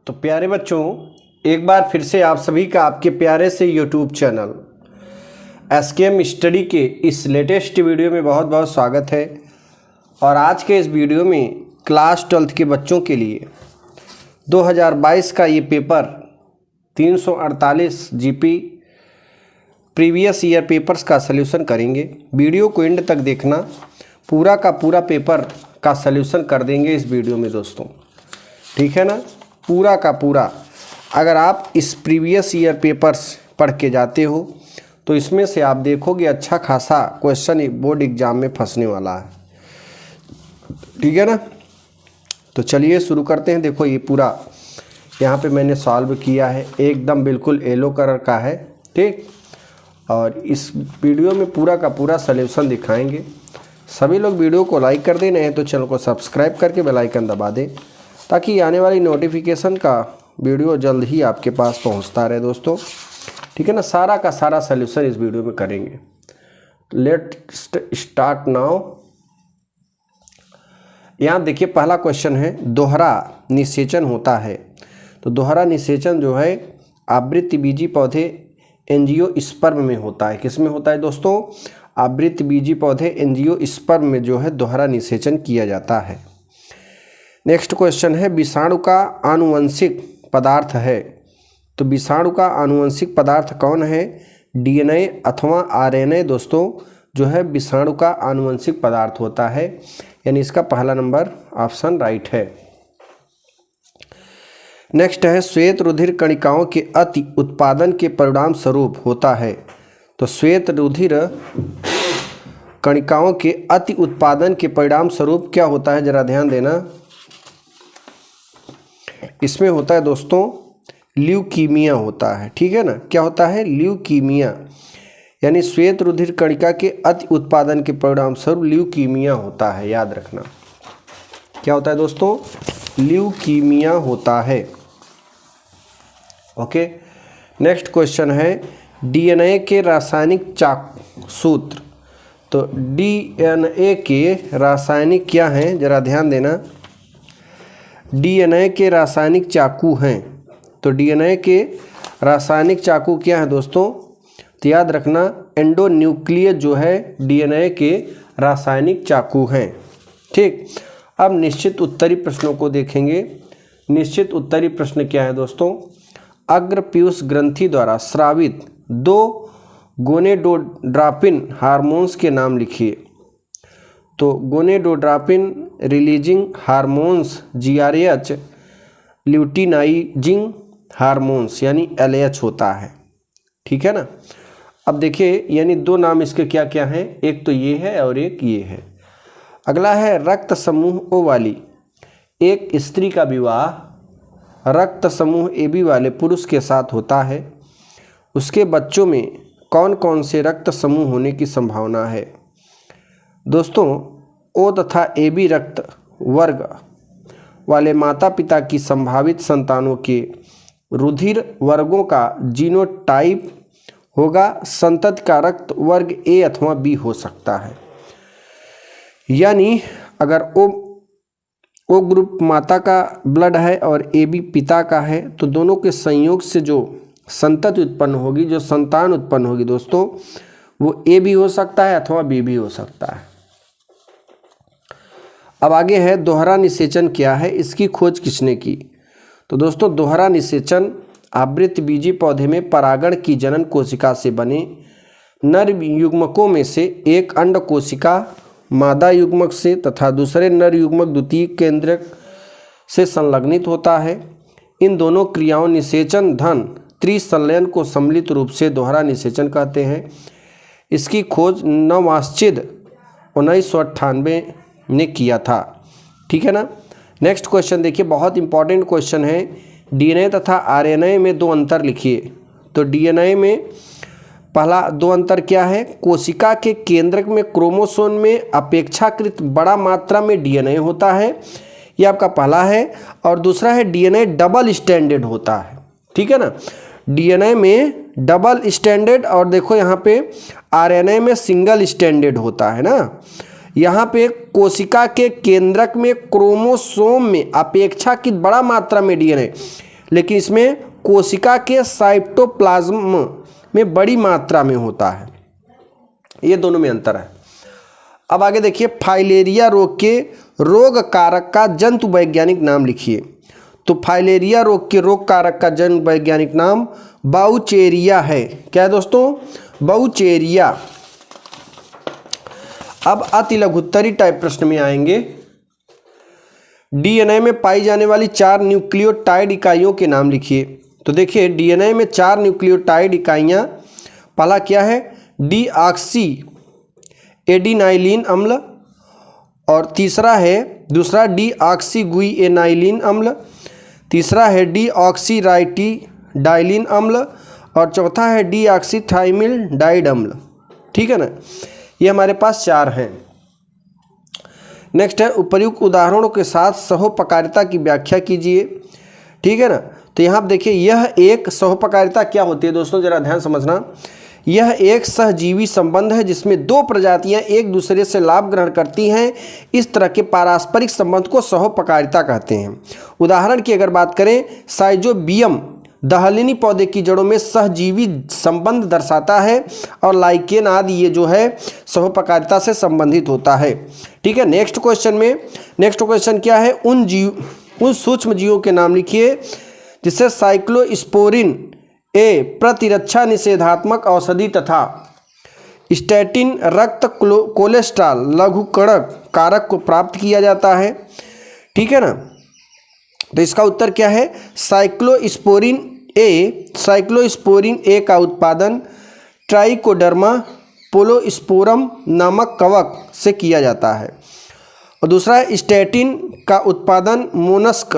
तो प्यारे बच्चों, एक बार फिर से आप सभी का आपके प्यारे से यूट्यूब चैनल एसकेएम स्टडी के इस लेटेस्ट वीडियो में बहुत बहुत स्वागत है। और आज के इस वीडियो में क्लास 12th के बच्चों के लिए 2022 का ये paper 348 GP previous year papers का सलूशन करेंगे। वीडियो को एंड तक देखना, पूरा का पूरा पेपर का सलूशन कर देंगे इस वीडियो में दोस्तों, ठीक है ना। पूरा का पूरा अगर आप इस प्रीवियस ईयर पेपर्स पढ़ के जाते हो तो इसमें से आप देखोगे अच्छा खासा क्वेश्चन बोर्ड एग्जाम में फंसने वाला है, ठीक है ना। तो चलिए शुरू करते हैं। देखो ये पूरा यहाँ पे मैंने सॉल्व किया है, एकदम बिल्कुल येलो कलर का है, ठीक। और इस वीडियो में पूरा का पूरा सलूशन दिखाएंगे। सभी लोग वीडियो को लाइक कर दें, नहीं तो चैनल को सब्सक्राइब करके बेल आइकन दबा दें ताकि आने वाली नोटिफिकेशन का वीडियो जल्द ही आपके पास पहुंचता रहे दोस्तों, ठीक है ना। सारा का सारा सलूशन इस वीडियो में करेंगे। Let's start now. यहाँ देखिए पहला क्वेश्चन है, दोहरा निषेचन होता है। तो दोहरा निषेचन जो है आवृत्तिबीजी पौधे एंजियोस्पर्म में होता है। किस में होता है दोस्तों? आवृत्तिबीजी पौधे एंजियोस्पर्म में जो है दोहरा निषेचन किया जाता है। नेक्स्ट क्वेश्चन है, विषाणु का आनुवंशिक पदार्थ है। तो विषाणु का आनुवंशिक पदार्थ कौन है? डीएनए अथवा आरएनए दोस्तों जो है विषाणु का आनुवंशिक पदार्थ होता है, यानी इसका पहला नंबर ऑप्शन राइट है। नेक्स्ट है, श्वेत रुधिर कणिकाओं के अति उत्पादन के परिणाम स्वरूप होता है। तो श्वेत रुधिर कणिकाओं के अति उत्पादन के परिणाम स्वरूप क्या होता है, जरा ध्यान देना। इसमें होता है दोस्तों ल्यूकीमिया होता है, ठीक है ना। क्या होता है? ल्यूकीमिया, यानी श्वेत रुधिर कणिका के अति उत्पादन के परिणाम स्वरूप ल्यूकीमिया होता है। याद रखना क्या होता है दोस्तों? ल्यूकीमिया होता है। ओके। नेक्स्ट क्वेश्चन है, डीएनए के रासायनिक सूत्र। तो डीएनए के रासायनिक क्या हैं, जरा ध्यान देना। डीएनए के रासायनिक चाकू हैं। तो डीएनए के रासायनिक चाकू क्या है दोस्तों? तो याद रखना एंडोन्यूक्लियस जो है डीएनए के रासायनिक चाकू हैं, ठीक। अब निश्चित उत्तरी प्रश्नों को देखेंगे। निश्चित उत्तरी प्रश्न क्या है दोस्तों? अग्रपीयूष ग्रंथि द्वारा स्रावित 2 गोनेडोट्रोपिन हार्मोन्स के नाम लिखिए। तो gonadotropin releasing hormones GRH, luteinizing hormones यानी एलएच होता है, ठीक है ना। अब देखिए यानी 2 नाम इसके क्या क्या हैं, एक तो ये है और एक ये है। अगला है, रक्त समूह ओ वाली एक स्त्री का विवाह रक्त समूह AB वाले पुरुष के साथ होता है। उसके बच्चों में कौन कौन से रक्त समूह होने की संभावना है? दोस्तों O तथा AB रक्त वर्ग वाले माता पिता की संभावित संतानों के रुधिर वर्गों का जीनोटाइप होगा। संतति का रक्त वर्ग A अथवा B हो सकता है। यानी अगर O ग्रुप माता का ब्लड है और AB पिता का है तो दोनों के संयोग से जो संतति उत्पन्न होगी, जो संतान उत्पन्न होगी दोस्तों, वो A भी हो सकता है अथवा B भी हो सकता है। अब आगे है, दोहरा निषेचन क्या है, इसकी खोज किसने की? तो दोस्तों दोहरा निषेचन आवृत्तिबीजी पौधे में परागण की जनन कोशिका से बने नर युग्मकों में से एक अंड कोशिका मादा युग्मक से तथा दूसरे नर युग्मक द्वितीय केंद्रक से संलग्नित होता है। इन दोनों क्रियाओं निषेचन धन त्रिसंलयन को सम्मिलित रूप से दोहरा निषेचन कहते हैं। इसकी खोज नवाश्चिद 1998 ने किया था, ठीक है ना। नेक्स्ट क्वेश्चन देखिए, बहुत इंपॉर्टेंट क्वेश्चन है। डीएनए तथा आरएनए में 2 अंतर लिखिए। तो डीएनए में पहला 2 अंतर क्या है? कोशिका के केंद्रक में क्रोमोसोम में अपेक्षाकृत बड़ा मात्रा में डीएनए होता है, यह आपका पहला है। और दूसरा है डीएनए डबल स्टैंडर्ड होता है, ठीक है ना। डीएनए में डबल स्टैंडर्ड और देखो यहाँ पे आरएनए में सिंगल स्टैंडर्ड होता है ना। यहाँ पे कोशिका के केंद्रक में क्रोमोसोम में अपेक्षाकृत बड़ा मात्रा में डीएनए लेकिन इसमें कोशिका के साइटोप्लाज्म में बड़ी मात्रा में होता है। ये दोनों में अंतर है। अब आगे देखिए, फाइलेरिया रोग के रोग कारक का जंतु वैज्ञानिक नाम लिखिए। तो फाइलेरिया रोग के रोग कारक का जंतु वैज्ञानिक नाम बाउचेरिया है। क्या है दोस्तों? बाउचेरिया। अब अति लघुत्तरी टाइप प्रश्न में आएंगे। डीएनए में पाई जाने वाली 4 न्यूक्लियोटाइड इकाइयों के नाम लिखिए। तो देखिए, डीएनए में 4 न्यूक्लियोटाइड इकाइयाँ, पहला क्या है? डीऑक्सी एडिनाइलिन अम्ल, और तीसरा है दूसरा डीऑक्सीगुइएनाइलिन अम्ल, तीसरा है डीऑक्सीराइटिडाइलिन अम्ल, और चौथा है डीऑक्सीथाइमिल्डाइड अम्ल। ठीक है ना? ये हमारे पास 4 हैं। नेक्स्ट है, उपर्युक्त उदाहरणों के साथ सहोपकारिता की व्याख्या कीजिए। ठीक है ना? तो यहाँ आप देखिए, यह एक सहोपकारिता क्या होती है दोस्तों, जरा ध्यान समझना। यह एक सहजीवी संबंध है जिसमें 2 प्रजातियां एक दूसरे से लाभ ग्रहण करती हैं। इस तरह के पारस्परिक संबंध को सहोपकारिता कहते हैं। उदाहरण की अगर बात करें, साइजोबियम दहलिनी पौधे की जड़ों में सहजीवी संबंध दर्शाता है, और लाइकेन आदि ये जो है सहोपकारिता से संबंधित होता है। ठीक है। नेक्स्ट क्वेश्चन क्या है? उन सूक्ष्म जीवों के नाम लिखिए जिससे साइक्लोस्पोरिन ए प्रतिरक्षा निषेधात्मक औषधि तथा स्टैटिन रक्त कोलेस्ट्रॉल लघुकणक कारक को प्राप्त किया जाता है। ठीक है ना? तो इसका उत्तर क्या है? साइक्लोस्पोरिन ए का उत्पादन ट्राइकोडर्मा पोलोस्पोरम नामक कवक से किया जाता है, और दूसरा है स्टैटिन का उत्पादन मोनस्क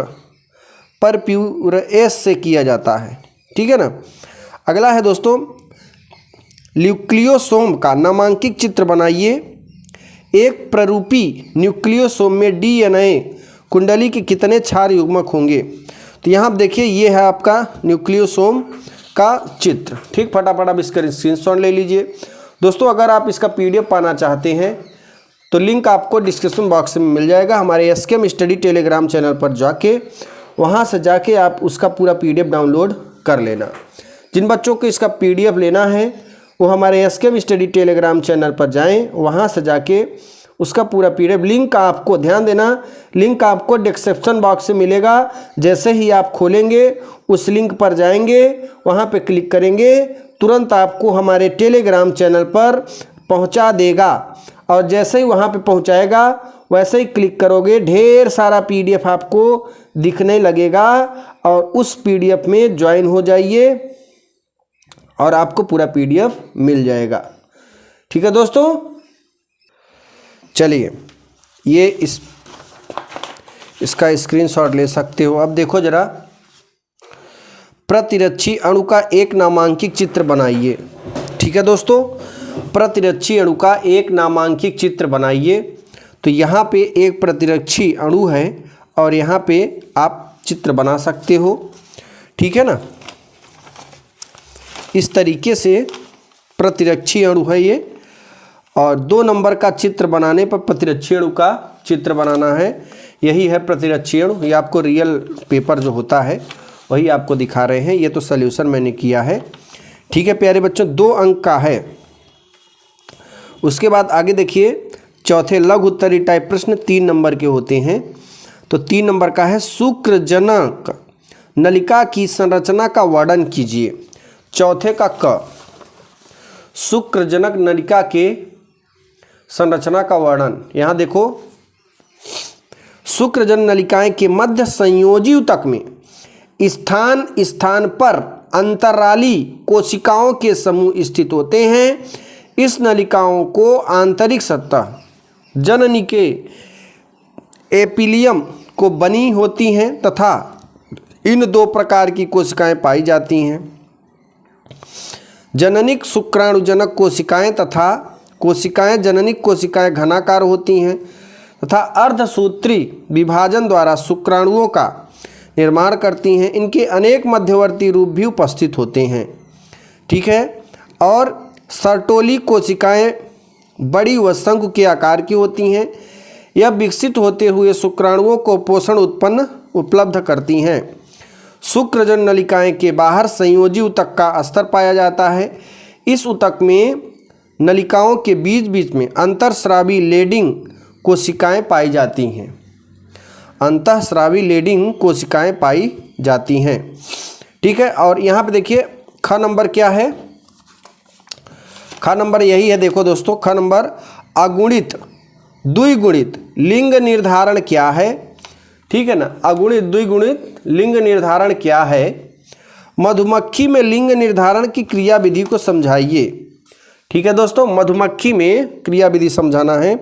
परप्यूरेस से किया जाता है। ठीक है ना? अगला है दोस्तों, न्यूक्लियोसोम का नामांकित चित्र बनाइए। एक प्ररूपी न्यूक्लियोसोम में डीएनए कुंडली के कितने क्षार युग्मक होंगे? तो यहाँ आप देखिए, ये है आपका न्यूक्लियोसोम का चित्र। ठीक, फटाफट आप इसका स्क्रीनशॉट ले लीजिए। दोस्तों, अगर आप इसका पीडीएफ पाना चाहते हैं तो लिंक आपको डिस्क्रिप्शन बॉक्स में मिल जाएगा। हमारे एसकेएम स्टडी टेलीग्राम चैनल पर जाके, वहाँ से जाके आप उसका पूरा पीडीएफ डाउनलोड कर लेना। जिन बच्चों को इसका पीडीएफ लेना है वो हमारे एसकेएम स्टडी टेलीग्राम चैनल पर जाएं, वहाँ से जाके उसका पूरा पीडीएफ लिंक आपको, ध्यान देना, लिंक आपको डिस्क्रिप्शन बॉक्स से मिलेगा। जैसे ही आप खोलेंगे उस लिंक पर जाएंगे, वहाँ पे क्लिक करेंगे, तुरंत आपको हमारे टेलीग्राम चैनल पर पहुँचा देगा। और जैसे ही वहाँ पे पहुँचाएगा वैसे ही क्लिक करोगे, ढेर सारा पीडीएफ आपको दिखने लगेगा, और उस पीडीएफ में ज्वाइन हो जाइए और आपको पूरा पीडीएफ मिल जाएगा। ठीक है दोस्तों, चलिए ये इसका स्क्रीनशॉट ले सकते हो। अब देखो जरा, प्रतिरक्षी अणु का एक नामांकित चित्र बनाइए। ठीक है दोस्तों, प्रतिरक्षी अणु का एक नामांकित चित्र बनाइए। तो यहाँ पे एक प्रतिरक्षी अणु है और यहाँ पे आप चित्र बना सकते हो। ठीक है ना? इस तरीके से प्रतिरक्षी अणु है ये, और 2 नंबर का चित्र बनाने पर प्रतिरक्षी अणु का चित्र बनाना है। यही है प्रतिरक्षी अणु। ये आपको रियल पेपर जो होता है वही आपको दिखा रहे हैं। ये तो सॉल्यूशन मैंने किया है। ठीक है प्यारे बच्चों, 2 अंक का है। उसके बाद आगे देखिए, चौथे लघु उत्तरी टाइप प्रश्न 3 नंबर के होते हैं। तो 3 नंबर का है, शुक्रजनक नलिका की संरचना का वर्णन कीजिए। चौथे का क, शुक्रजनक नलिका के संरचना का वर्णन। यहाँ देखो, शुक्रजन नलिकाएं के मध्य संयोजी ऊतक में स्थान स्थान पर अंतराली कोशिकाओं के समूह स्थित होते हैं। इस नलिकाओं को आंतरिक सतह जननी के एपिलियम को बनी होती हैं तथा इन 2 प्रकार की कोशिकाएं पाई जाती हैं, जननिक शुक्राणुजनक कोशिकाएं तथा कोशिकाएं जननिक कोशिकाएं घनाकार होती हैं तथा अर्धसूत्री विभाजन द्वारा शुक्राणुओं का निर्माण करती हैं। इनके अनेक मध्यवर्ती रूप भी उपस्थित होते हैं। ठीक है। और सर्टोली कोशिकाएं बड़ी व शंकु के आकार की होती हैं। यह विकसित होते हुए शुक्राणुओं को पोषण उत्पन्न उपलब्ध करती हैं। शुक्रजन नलिकाएं के बाहर संयोजी ऊतक का स्तर पाया जाता है। इस ऊतक में नलिकाओं के बीच बीच में अंतःस्रावी लेडिंग कोशिकाएं पाई जाती हैं। अंतःस्रावी लेडिंग कोशिकाएं पाई जाती हैं। ठीक है, और यहाँ पे देखिए ख नंबर क्या है, ख नंबर यही है। देखो दोस्तों, ख नंबर अगुणित द्विगुणित लिंग निर्धारण क्या है। ठीक है ना, अगुणित द्विगुणित लिंग निर्धारण क्या है। मधुमक्खी में लिंग निर्धारण की क्रिया विधि को समझाइए। ठीक है दोस्तों, मधुमक्खी में क्रिया विधि समझाना है।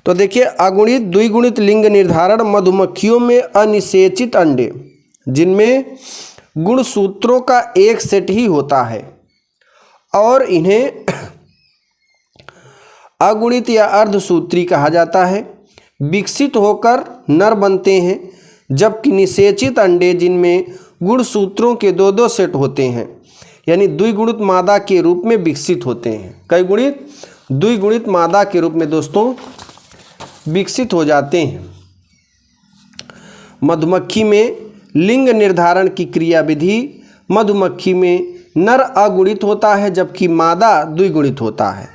तो देखिए, अगुणित द्विगुणित लिंग निर्धारण मधुमक्खियों में अनिषेचित अंडे जिनमें गुणसूत्रों का एक सेट ही होता है और इन्हें अगुणित या अर्धसूत्री कहा जाता है, विकसित होकर नर बनते हैं, जबकि निषेचित अंडे जिनमें गुणसूत्रों के दो दो सेट होते हैं यानी द्विगुणित मादा के रूप में विकसित होते हैं। कई गुणित द्विगुणित मादा के रूप में दोस्तों विकसित हो जाते हैं। मधुमक्खी में लिंग निर्धारण की क्रिया विधि, मधुमक्खी में नर अगुणित होता है जबकि मादा द्विगुणित होता है।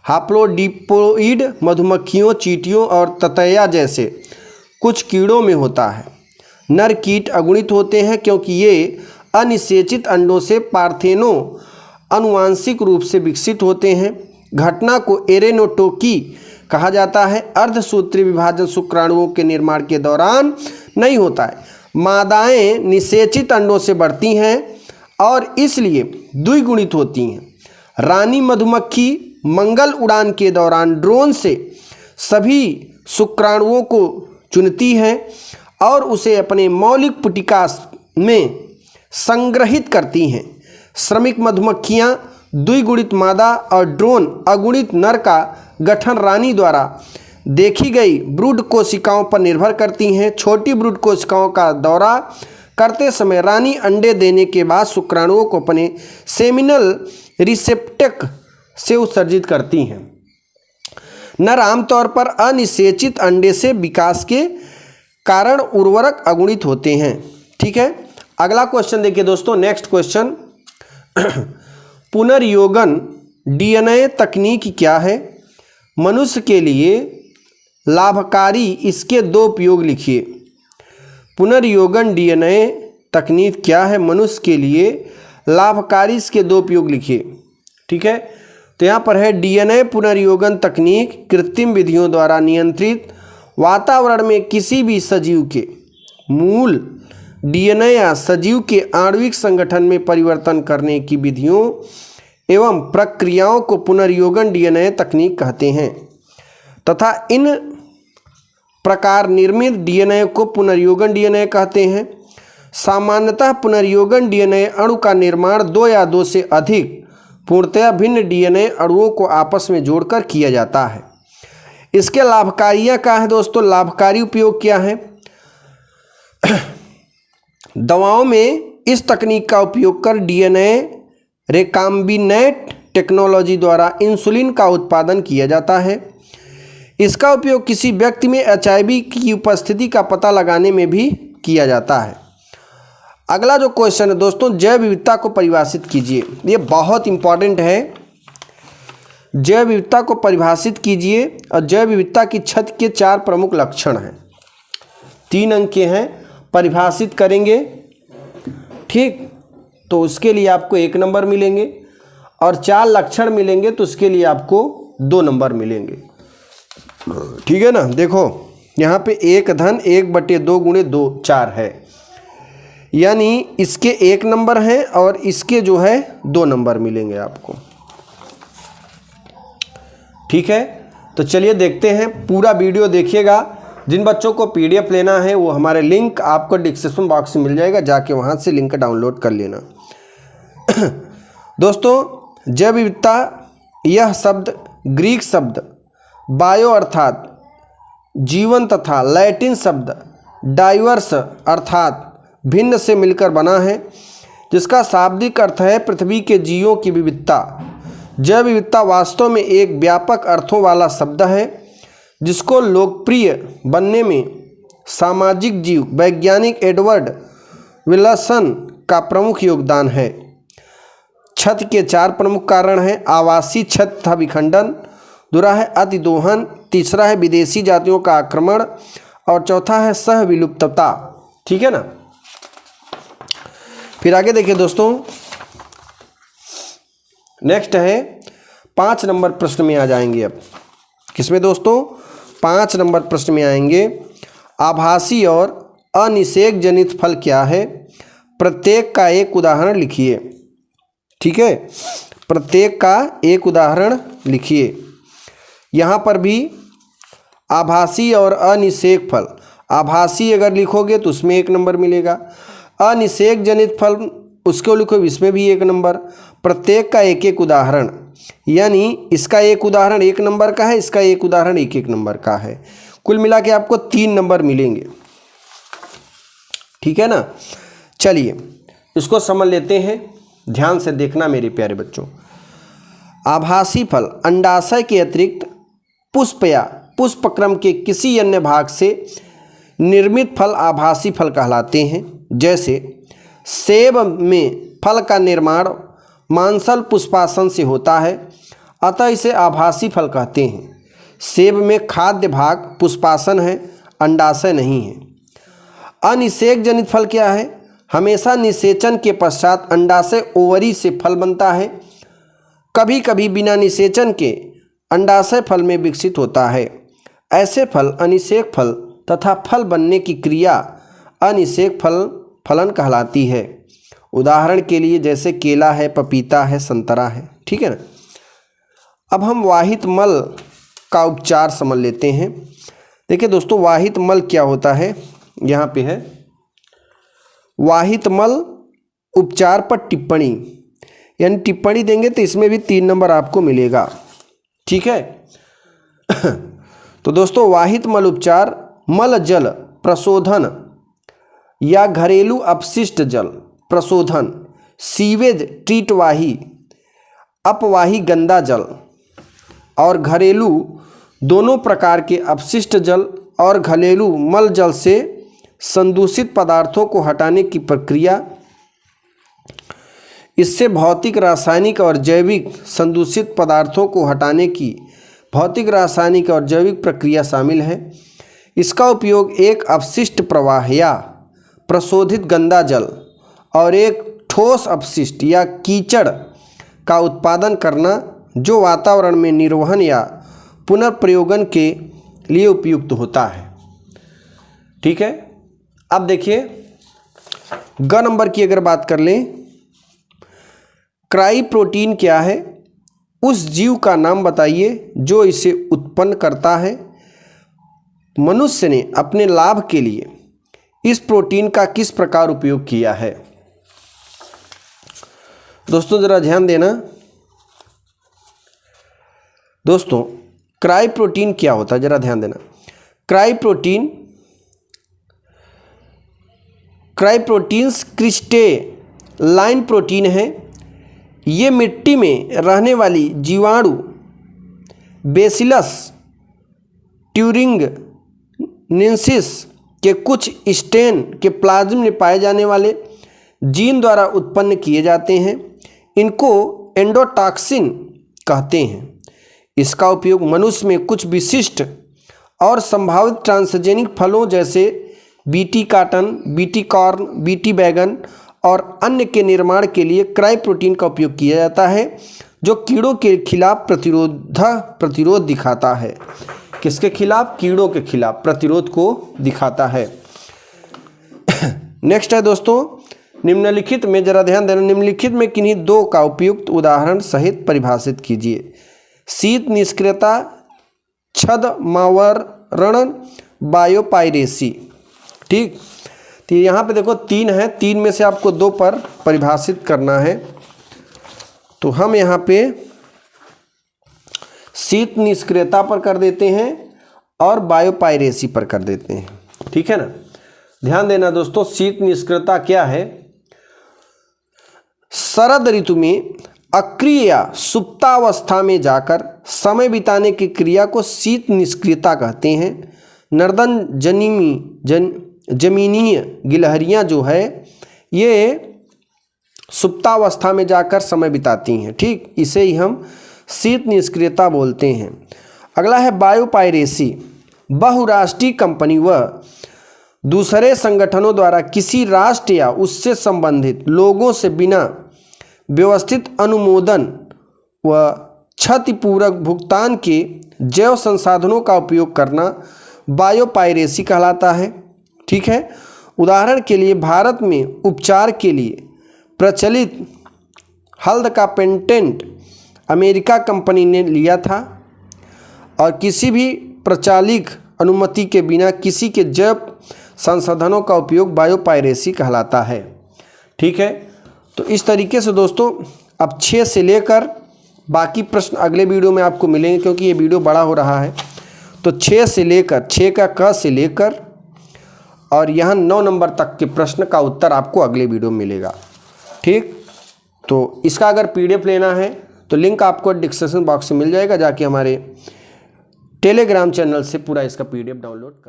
हाप्लोडिप्लोइड मधुमक्खियों, चींटियों और ततैया जैसे कुछ कीड़ों में होता है। नर कीट अगुणित होते हैं क्योंकि ये अनिषेचित अंडों से पार्थेनो आनुवांशिक रूप से विकसित होते हैं। घटना को एरेनोटोकी कहा जाता है। अर्धसूत्री विभाजन शुक्राणुओं के निर्माण के दौरान नहीं होता है। मादाएं निषेचित अंडों से बढ़ती हैं और इसलिए द्विगुणित होती हैं। रानी मधुमक्खी मंगल उड़ान के दौरान ड्रोन से सभी शुक्राणुओं को चुनती है और उसे अपने मौलिक पुटिका में संग्रहित करती हैं। श्रमिक मधुमक्खियां द्विगुणित मादा और ड्रोन अगुणित नर का गठन रानी द्वारा देखी गई ब्रूड कोशिकाओं पर निर्भर करती हैं। छोटी ब्रूड कोशिकाओं का दौरा करते समय रानी अंडे देने के बाद शुक्राणुओं को अपने सेमिनल रिसेप्टर से उत्सर्जित करती हैं। नर आमतौर पर अनिषेचित अंडे से विकास के कारण उर्वरक अगुणित होते हैं। ठीक है, अगला क्वेश्चन देखिए दोस्तों, नेक्स्ट क्वेश्चन पुनर्योगन डीएनए तकनीक क्या है। मनुष्य के लिए लाभकारी इसके दो उपयोग लिखिए। पुनर्योगन डीएनए तकनीक क्या है, मनुष्य के लिए लाभकारी इसके दो उपयोग लिखिए। ठीक है, तो यहाँ पर है डीएनए पुनर्योगन तकनीक कृत्रिम विधियों द्वारा नियंत्रित वातावरण में किसी भी सजीव के मूल डीएनए या सजीव के आणविक संगठन में परिवर्तन करने की विधियों एवं प्रक्रियाओं को पुनर्योगन डीएनए तकनीक कहते हैं तथा इन प्रकार निर्मित डीएनए को पुनर्योगन डीएनए कहते हैं। सामान्यतः पुनर्योगन डीएनए अणु का निर्माण दो या दो से अधिक पूर्णतया भिन्न डीएनए अणुओं को आपस में जोड़कर किया जाता है। इसके लाभकारियाँ क्या है दोस्तों, लाभकारी उपयोग क्या है। दवाओं में इस तकनीक का उपयोग कर डीएनए रिकॉम्बिनेंट टेक्नोलॉजी द्वारा इंसुलिन का उत्पादन किया जाता है। इसका उपयोग किसी व्यक्ति में एचआईवी की उपस्थिति का पता लगाने में भी किया जाता है। अगला जो क्वेश्चन है दोस्तों, जैव विविधता को परिभाषित कीजिए। ये बहुत इंपॉर्टेंट है। जैव विविधता को परिभाषित कीजिए और जैव विविधता की छत के 4 प्रमुख लक्षण हैं। 3 अंक के हैं, परिभाषित करेंगे। ठीक, तो उसके लिए आपको 1 नंबर मिलेंगे और 4 लक्षण मिलेंगे तो उसके लिए आपको 2 नंबर मिलेंगे। ठीक है ना, देखो यहाँ पे 1 धन 1/2 गुणे 2 4 है, यानी इसके 1 नंबर हैं और इसके जो है 2 नंबर मिलेंगे आपको। ठीक है, तो चलिए देखते हैं, पूरा वीडियो देखिएगा। जिन बच्चों को पीडीएफ लेना है वो हमारे लिंक आपको डिस्क्रिप्शन बॉक्स में मिल जाएगा, जाके वहाँ से लिंक डाउनलोड कर लेना। दोस्तों, जैव विविधता यह शब्द ग्रीक शब्द बायो अर्थात जीवन तथा लैटिन शब्द डाइवर्स अर्थात भिन्न से मिलकर बना है, जिसका शाब्दिक अर्थ है पृथ्वी के जीवों की विविधता। जैव विविधता वास्तव में एक व्यापक अर्थों वाला शब्द है जिसको लोकप्रिय बनने में सामाजिक जीव वैज्ञानिक एडवर्ड विलसन का प्रमुख योगदान है। छत के 4 प्रमुख कारण हैं। आवासीय छत तथा विखंडन, दूसरा है अतिदोहन, तीसरा है विदेशी जातियों का आक्रमण और चौथा है सह विलुप्तता। ठीक है ना। फिर आगे देखिए दोस्तों, नेक्स्ट है 5 नंबर प्रश्न में आ जाएंगे। अब किसमें दोस्तों? 5 नंबर प्रश्न में आएंगे। आभासी और अनिषेक जनित फल क्या है? प्रत्येक का एक उदाहरण लिखिए। ठीक है, प्रत्येक का एक उदाहरण लिखिए। यहाँ पर भी आभासी और अनिषेक फल, आभासी अगर लिखोगे तो उसमें 1 नंबर मिलेगा, अनिषेक जनित फल उसको लिखो इसमें भी 1 नंबर, प्रत्येक का एक एक उदाहरण, यानी इसका एक उदाहरण 1 नंबर का है, इसका एक उदाहरण 1 नंबर का है। कुल मिला के आपको 3 नंबर मिलेंगे। ठीक है ना। चलिए इसको समझ लेते हैं, ध्यान से देखना मेरे प्यारे बच्चों। आभासी फल अंडाशय के अतिरिक्त पुष्प या पुष्पक्रम के किसी अन्य भाग से निर्मित फल आभासी फल कहलाते हैं। जैसे सेब में फल का निर्माण मांसल पुष्पासन से होता है, अतः इसे आभासी फल कहते हैं। सेब में खाद्य भाग पुष्पासन है, अंडाशय नहीं है। अनिषेक जनित फल क्या है? हमेशा निषेचन के पश्चात अंडाशय ओवरी से फल बनता है, कभी कभी बिना निषेचन के अंडाशय फल में विकसित होता है। ऐसे फल अनिषेक फल तथा फल बनने की क्रिया अनिषेक फलन कहलाती है। उदाहरण के लिए जैसे केला है, पपीता है, संतरा है। ठीक है ना। अब हम वाहित मल का उपचार समझ लेते हैं। देखिए दोस्तों, वाहित मल क्या होता है? यहाँ पे है वाहित मल उपचार पर टिप्पणी, यानी टिप्पणी देंगे तो इसमें भी 3 नंबर आपको मिलेगा। ठीक है। तो दोस्तों, वाहित मल उपचार मल जल प्रशोधन या घरेलू अपशिष्ट जल प्रशोधन, सीवेज ट्रीटवाही, अपवाही गंदा जल और घरेलू दोनों प्रकार के अपशिष्ट जल और घरेलू मल जल से संदूषित पदार्थों को हटाने की प्रक्रिया, इससे भौतिक, रासायनिक और जैविक संदूषित पदार्थों को हटाने की भौतिक, रासायनिक और जैविक प्रक्रिया शामिल है। इसका उपयोग एक अपशिष्ट प्रवाह या प्रशोधित गंदा जल और एक ठोस अपशिष्ट या कीचड़ का उत्पादन करना जो वातावरण में निर्वहन या पुनर्प्रयोगन के लिए उपयुक्त होता है। ठीक है। अब देखिए ग नंबर की अगर बात कर लें, क्राई प्रोटीन क्या है? उस जीव का नाम बताइए जो इसे उत्पन्न करता है। मनुष्य ने अपने लाभ के लिए इस प्रोटीन का किस प्रकार उपयोग किया है? दोस्तों जरा ध्यान देना। दोस्तों क्राई प्रोटीन क्या होता है, जरा ध्यान देना। क्राई प्रोटीन्स क्रिस्टेलाइन प्रोटीन है। ये मिट्टी में रहने वाली जीवाणु बेसिलस ट्यूरिंगिनेंसिस के कुछ स्टेन के प्लाज्म में पाए जाने वाले जीन द्वारा उत्पन्न किए जाते हैं। इनको एंडोटॉक्सिन कहते हैं। इसका उपयोग मनुष्य में कुछ विशिष्ट और संभावित ट्रांसजेनिक फलों जैसे BT cotton, BT corn, BT बैगन और अन्य के निर्माण के लिए क्राई प्रोटीन का उपयोग किया जाता है, जो कीड़ों के खिलाफ प्रतिरोध दिखाता है। किसके खिलाफ? कीड़ों के खिलाफ प्रतिरोध को दिखाता है। नेक्स्ट है दोस्तों, निम्नलिखित में जरा ध्यान देना, निम्नलिखित में किन्हीं 2 का उपयुक्त उदाहरण सहित परिभाषित कीजिए। शीत निष्क्रियता, छद्मावरण, बायोपायरेसी। ठीक, तो यहाँ पे देखो 3 है, 3 में से आपको 2 पर परिभाषित करना है। तो हम यहाँ पे शीत निष्क्रियता पर कर देते हैं और बायोपायरेसी पर कर देते हैं। ठीक है ना। ध्यान देना दोस्तों, शीत निष्क्रियता क्या है? शरद ऋतु में अक्रिय या सुप्तावस्था में जाकर समय बिताने की क्रिया को शीत निष्क्रियता कहते हैं। नर्दन जमीनीय गिलहरियां जो है ये सुप्तावस्था में जाकर समय बिताती हैं। ठीक, इसे ही हम शीत निष्क्रियता बोलते हैं। अगला है बायोपायरेसी। बहुराष्ट्रीय कंपनी व दूसरे संगठनों द्वारा किसी राष्ट्र या उससे संबंधित लोगों से बिना व्यवस्थित अनुमोदन व क्षतिपूरक भुगतान के जैव संसाधनों का उपयोग करना बायोपायरेसी कहलाता है। ठीक है, उदाहरण के लिए भारत में उपचार के लिए प्रचलित हल्द का पेटेंट अमेरिका कंपनी ने लिया था और किसी भी प्रचालित अनुमति के बिना किसी के जैव संसाधनों का उपयोग बायोपायरेसी कहलाता है। ठीक है, तो इस तरीके से दोस्तों अब 6 से लेकर बाकी प्रश्न अगले वीडियो में आपको मिलेंगे, क्योंकि ये वीडियो बड़ा हो रहा है। तो 6 से लेकर 6 का क से लेकर और यहाँ 9 नंबर तक के प्रश्न का उत्तर आपको अगले वीडियो में मिलेगा। ठीक, तो इसका अगर PDF लेना है तो लिंक आपको डिस्क्रिप्शन बॉक्स में मिल जाएगा, जाके हमारे टेलीग्राम चैनल से पूरा इसका PDF डाउनलोड कर